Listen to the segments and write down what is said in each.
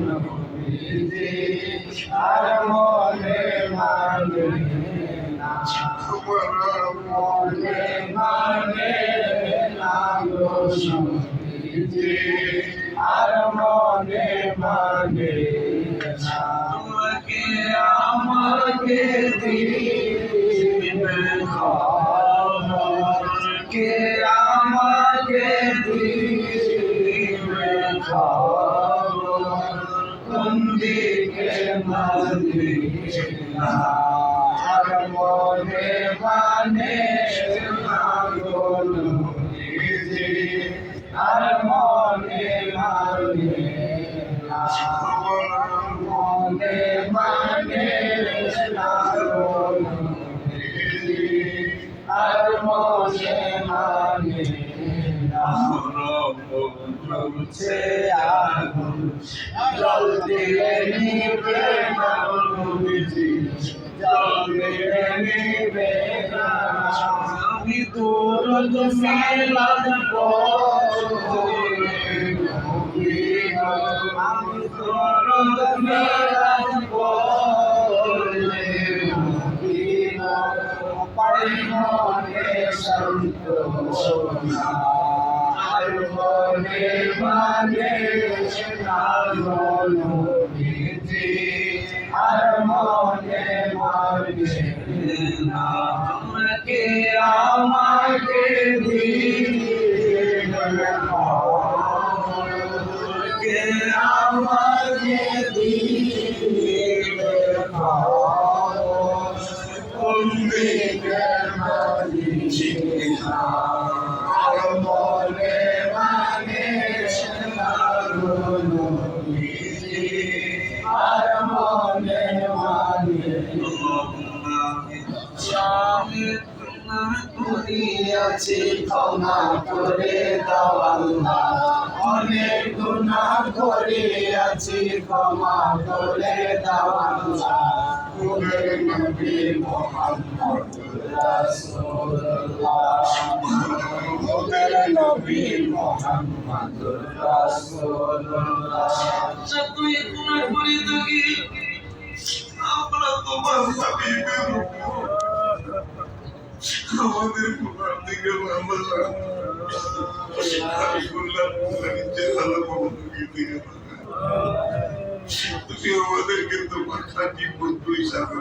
নবীজি আর মনে মানে না, মনে মানে না গো নবীজি আর মনে মানে না। তোমাকে আমাকে দিবে খবর, কে আমাকে দিবে খবর, কোন দিকে মদিনা আর মনে মানে না গো নবীজি আর মনে মানে না, মনে মানে না গো নবীজি আর মনে মানে না। জ্বলছে আগুন জল দিলে নিবে না নবীজি, জল দিলে নিবে না। আমি দূরত মিলাদ পড়ে আমি দূরত মিলাদ পড়ে পাই মনে সন্তোষ আর মনে মানে না গো নবীজি আর মনে মানে না। তোমাকে আমাকে দিবে খবর, কে আমাকে দিবে খবর, কোন দিকে মদিনা আর মনে মানে না গো নবীজি আর মনে মানে না। করিয়াছি ক্ষমা করে দাও আল্লাহ, অনেক গুনাহ করিয়াছি ক্ষমা করে দাও আল্লাহ। নূরে নবী মুহাম্মদ রাসূলুল্লাহ, নূরে নবী মুহাম্মদ রাসূলুল্লাহ। যতই গুনাহ করি থাকি আমরা তোমার হাবিবের আমাদের গুনার দিকে তুমি আমাদেরকে তোমার খাঁটি বন্ধু হিসাবে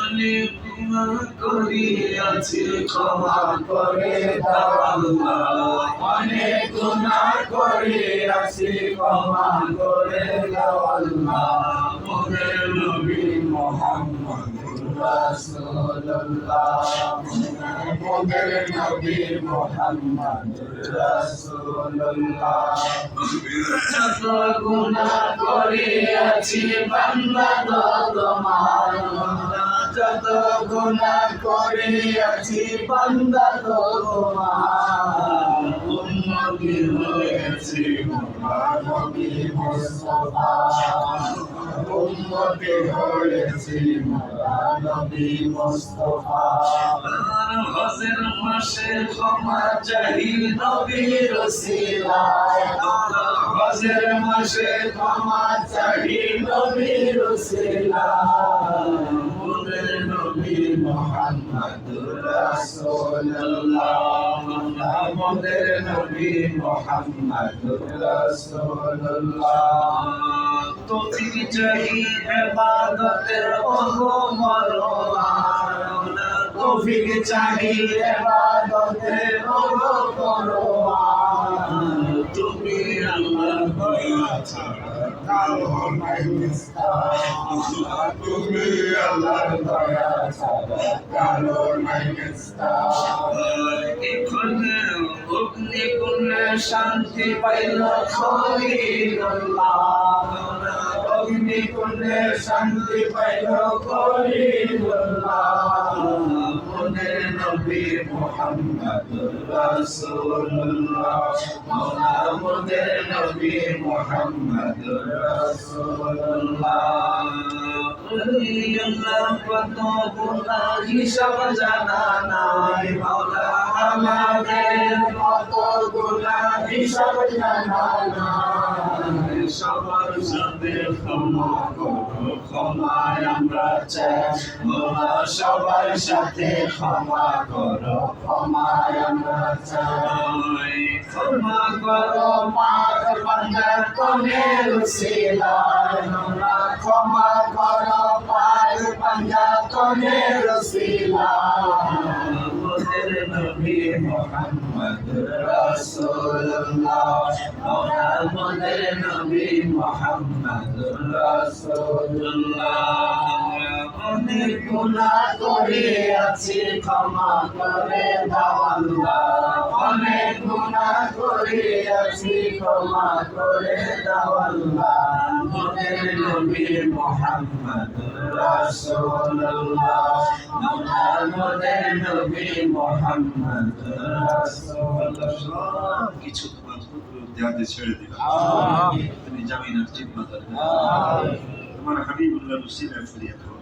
অনেক গুনাহ করিয়াছি ক্ষমা করে দাও আল্লাহ, অনেক গুনাহ করিয়াছি ক্ষমা করে দাও আল্লাহ। নূরে নবী মুহাম্মদ রাসূলুল্লাহ, নূরে নবী মুহাম্মদ রাসূলুল্লাহ। যত গুনাহ করিয়াছি বান্দা তোমার, যত গুনাহ করিয়াছি বান্দা তোমার, উম্মতি হয়েছি নবী মুস্তাফা, উম্মতি হয়েছি নবী মুস্তাফা। হজের মাসে ক্ষমা চাহি নবীর ওসিলায়, হজের মাসে ক্ষমা চাহি নবীর ওসিলায়। নূরে নবী মুহাম্মদুর রাসূলুল্লাহ, নূরে নবী মুহাম্মদুর রাসূলুল্লাহ। তৌফিক চাহি ইবাদতের ওগো মরওয়ান, তৌফিক চাহি ইবাদতের ওগো মরওয়ান। তুমি আল্লাহর দয়া ছাড়া কারো নাই নিস্তার, তুমি আল্লাহর দয়া ছাড়া কারো নাই নিস্তার। এখানে অগ্নিকুণ্ডে শান্তি পাইল খলিলুল্লাহ, অগ্নিকুণ্ডে শান্তি পাইল খলিলুল্লাহ। নূরে নবী মুহাম্মদুর রাসূলুল্লাহ, নূরে নবী মুহাম্মদুর রাসূলুল্লাহ। কত গুনাহ হিসাব জানা নাই মাওলা আমাদের, কত গুনাহ হিসাব জানা নাই। সবার সাথে ক্ষমা করো, ক্ষমায় আমরা চাই। মৌলা সবার সাথে ক্ষমা করো, ক্ষমায় আমরা চাই। ক্ষমা করো পাক বান্দার কোনের উসিলায়, মৌলা ক্ষমা করো পাক বান্দার কোনের উসিলায়। আমাদের নবী মুহাম্মদ রাসূলুল্লাহ, আমাদের নবী মুহাম্মদ রাসূলুল্লাহ। অনেক গুনাহ করিয়াছি ক্ষমা করে দাও আল্লাহ, অনেক গুনাহ করিয়াছি ক্ষমা করে দাও আল্লাহ। আমাদের নবী মুহাম্মদ রাসূলুল্লাহ, আমাদের নবী মুহাম্মদ রাসূলুল্লাহ। কিছু তোমার হাতে ছেড়ে দিলাম, তুমি জামিনের জিম্মাদার, তোমার হাবিবুল্লাহ মুসিলের ফরিয়াদ করো।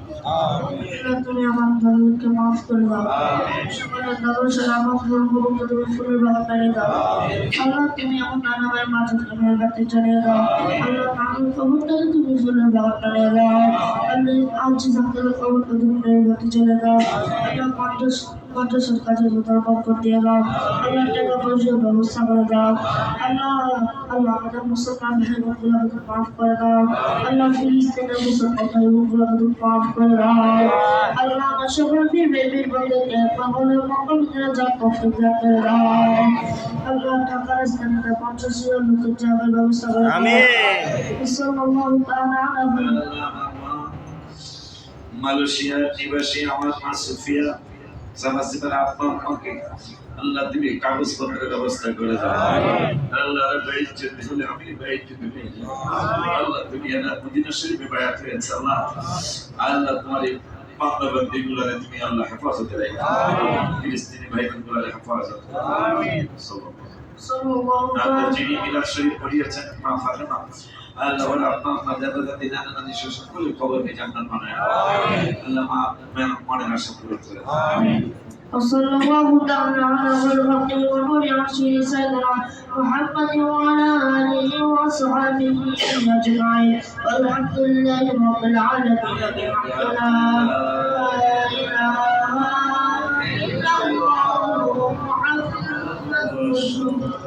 তুমি আমার দলকে মাফ করে দাও, সকলের দলসের আমার গুরুকে তুমি ফুলের বাগানে দাও। আল্লাহ তুমি আমার নানা ভাইয়ের মাঝে তুমি বাতি চালিয়ে দাও। আল্লাহ নানুর কবরটাকে তুমি ফুলের বাগানে দাও। আল্লাহ আজ জানতে কবরটা তুমি বাতি চলে দাও। আল্লাহ কণ্ঠস্বর কাজের ভিতর বরকত দিয়ে দাও। আল্লাহ টাকা পয়সার ব্যবস্থা করে দাও। আল্লাহ আল্লাহ আমাদের মুসলমান ভাই বোনগুলোকে মাফ করে দাও। আল্লাহ ফিলিস্তিনের মুসলমান ভাই বোনগুলোকে মাফ করে দাও। আল্লাহ আমার সকল বীর বন্ধুকে পাগলের মঙ্গল করে যা তৌফিক দান করে দাও। আল্লাহ ঢাকার স্থানে 50 লোকের জায়গার ব্যবস্থা করে দাও। আমিন। সাল্লাল্লাহু তাআলা আলাইহি মালয়েশিয়ার নিবাসী আমার মা সুফিয়া জামাসিবার আত্মাকে আল্লাহ তুমি কাগজপত্রের ব্যবস্থা করে দাও। আল্লাহ বাইত যদি হলে আমি বাইত যদি নেই, আল্লাহ তুমি মদিনা শরীফে বায়াত হয়েছে আল্লাহ। আল্লাহ তোমার এই বান্দা বান্দীগুলোরে তুমি আল্লাহ হেফাজতে রাখো, ফিলিস্তিনি ভাই বোনগুলোরে হেফাজত করো। আমিন। সাল্লাল্লাহু আল্লাহ তাআলা যিনি মিলাদ শরীফ পড়িয়েছেন মা ফাতেমা, আল্লাহ ওর আপনা আপনা দাদা দাদি নানা নানি সকলের কবরকে জান্নাত বানায় দাও। আল্লাহ মা মনের আশা পূরণ করে দাও। আমিন। وصلى الله تعالى على الحق والنور رسول سيدنا محمد وعلى اله وصحبه اجمعين والحمد لله رب العالمين بحق لا اله الا الله محمد رسول الله.